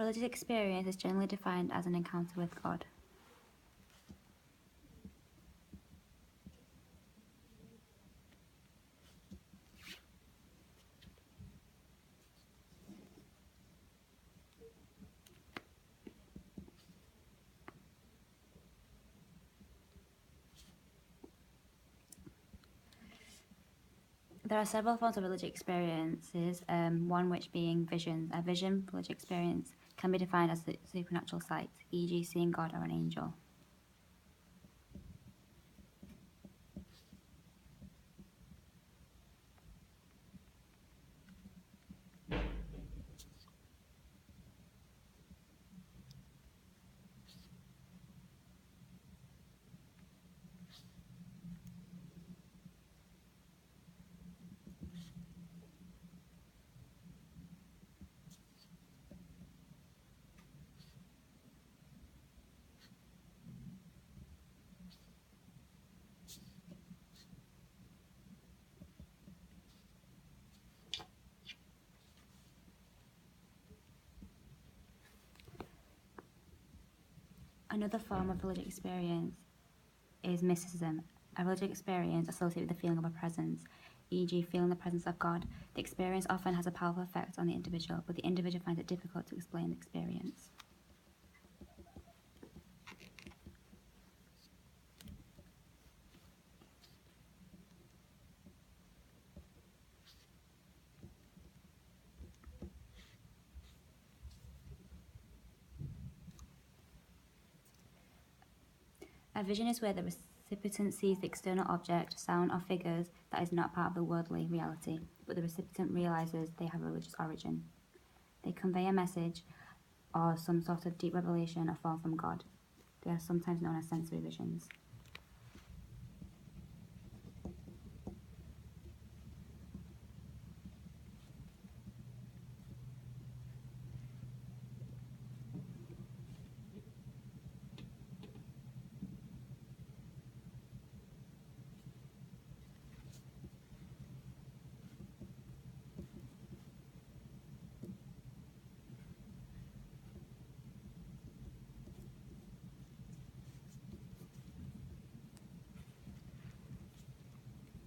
religious experience is generally defined as an encounter with God. There are several forms of religious experiences, one which being visions. A vision, religious experience, can be defined as a supernatural sight, e.g. seeing God or an angel. Another form of religious experience is mysticism, a religious experience associated with the feeling of a presence, e.g. feeling the presence of God. The experience often has a powerful effect on the individual, but the individual finds it difficult to explain the experience. A vision is where the recipient sees the external object, sound, or figures that is not part of the worldly reality, but the recipient realizes they have a religious origin. They convey a message or some sort of deep revelation or fall from God. They are sometimes known as sensory visions.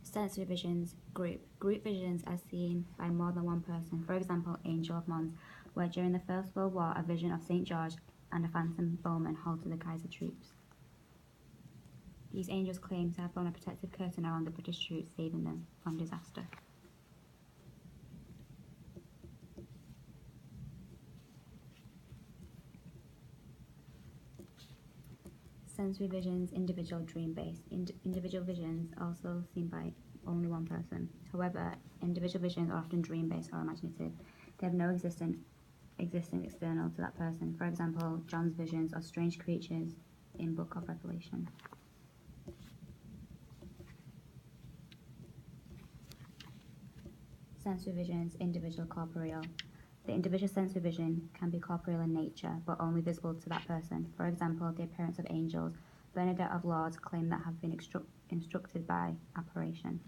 Sensory visions, group visions are seen by more than one person. For example, Angel of Mons, where during the First World War a vision of St. George and a phantom bowman halted the Kaiser troops. These angels claim to have thrown a protective curtain around the British troops, saving them from disaster. Sensory visions, individual dream-based. Individual visions also seen by only one person. However, individual visions are often dream-based or imaginative. They have no existence external to that person. For example, John's visions of strange creatures in Book of Revelation. Sensory visions, individual corporeal. The individual sensory vision can be corporeal in nature, but only visible to that person. For example, the appearance of angels. Bernadette of Lourdes claimed that have been instructed by apparition.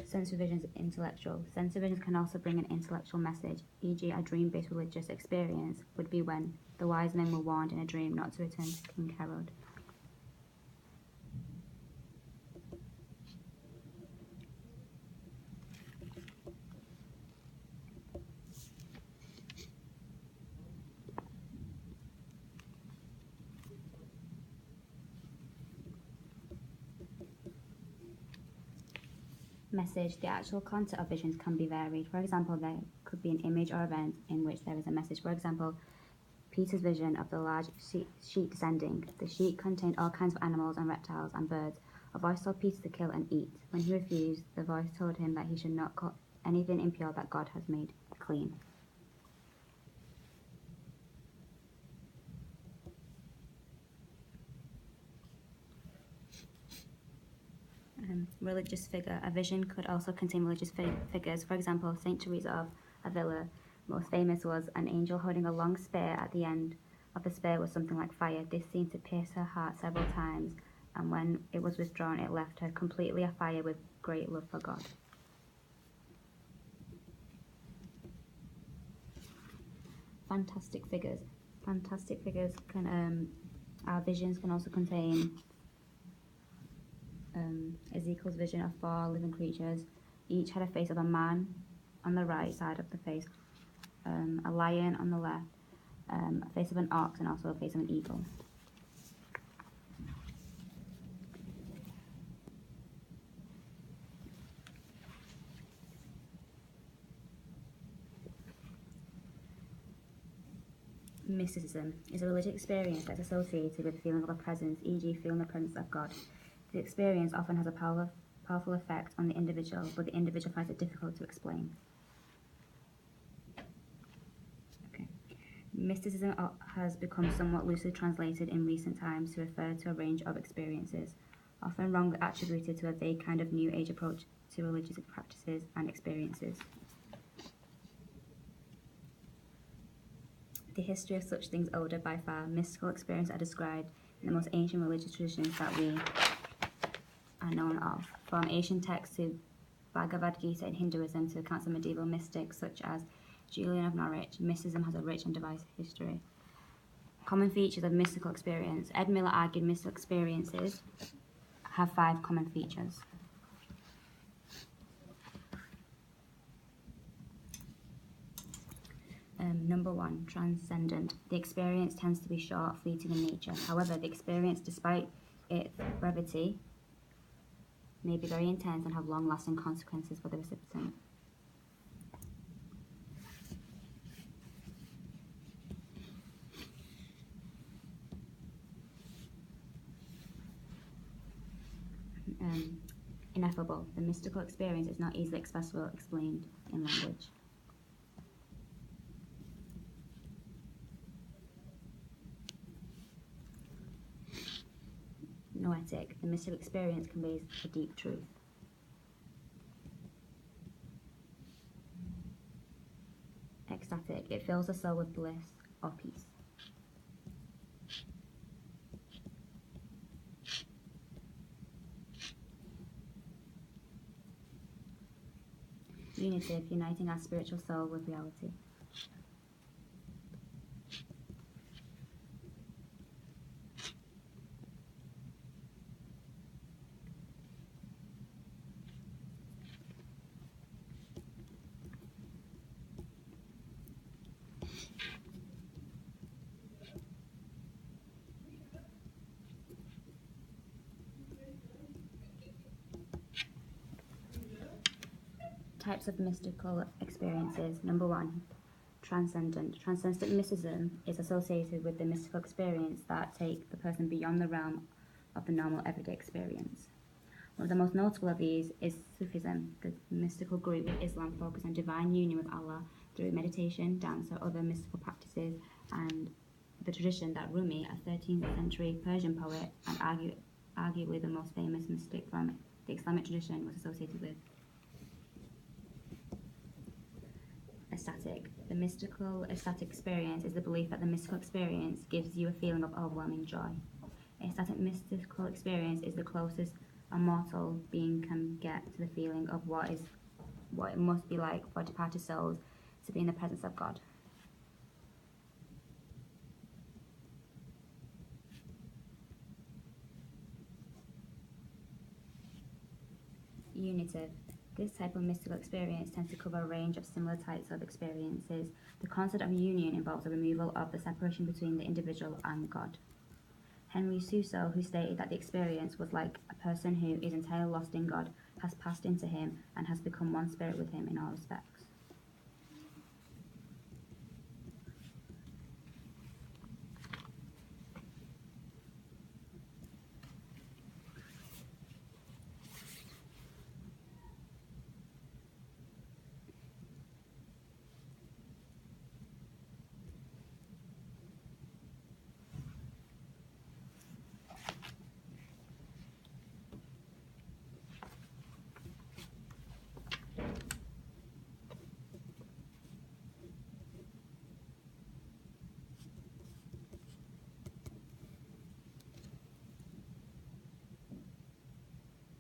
Sensory visions, intellectual. Sensory visions can also bring an intellectual message, e.g. a dream-based religious experience would be when the wise men were warned in a dream not to return to King Herod. Message. The actual content of visions can be varied. For example, there could be an image or event in which there is a message. For example, Peter's vision of the large sheet descending. The sheet contained all kinds of animals and reptiles and birds. A voice told Peter to kill and eat. When he refused, the voice told him that he should not cook anything impure that God has made clean. Religious figure. A vision could also contain religious figures. For example, Saint Teresa of Avila, most famous, was an angel holding a long spear. At the end of the spear was something like fire. This seemed to pierce her heart several times, and when it was withdrawn, it left her completely afire with great love for God. fantastic figures. Fantastic figures can, our visions can also contain Ezekiel's vision of 4 living creatures. Each had a face of a man on the right side of the face, a lion on the left, a face of an ox, and also a face of an eagle. Mysticism is a religious experience that's associated with the feeling of a presence, e.g., feeling the presence of God. The experience often has a powerful effect on the individual, but the individual finds it difficult to explain. Okay. Mysticism has become somewhat loosely translated in recent times to refer to a range of experiences, often wrongly attributed to a vague kind of New Age approach to religious practices and experiences. The history of such things older by far, mystical experiences are described in the most ancient religious traditions that we are known of, from ancient texts to Bhagavad Gita in Hinduism to accounts of medieval mystics such as Julian of Norwich. Mysticism has a rich and diverse history. Common features of mystical experience. Ed Miller argued mystical experiences have 5 common features. Number 1, transcendent. The experience tends to be short, fleeting in nature. However, the experience, despite its brevity, may be very intense and have long-lasting consequences for the recipient. Ineffable. The mystical experience is not easily expressible or explained in language. Noetic. The mystical experience conveys a deep truth. Ecstatic. It fills the soul with bliss or peace. Unitive. Uniting our spiritual soul with reality. Types of mystical experiences. Number 1, transcendent. Transcendent mysticism is associated with the mystical experience that take the person beyond the realm of the normal everyday experience. One of the most notable of these is Sufism, the mystical group of Islam focused on divine union with Allah through meditation, dance, or other mystical practices, and the tradition that Rumi, a 13th century Persian poet and arguably the most famous mystic from the Islamic tradition, was associated with. Ecstatic. The mystical ecstatic experience is the belief that the mystical experience gives you a feeling of overwhelming joy. Ecstatic mystical experience is the closest a mortal being can get to the feeling of what it must be like for departed souls to be in the presence of God. Unitive. This type of mystical experience tends to cover a range of similar types of experiences. The concept of union involves the removal of the separation between the individual and God. Henry Suso, who stated that the experience was like a person who is entirely lost in God, has passed into him and has become one spirit with him in all respects.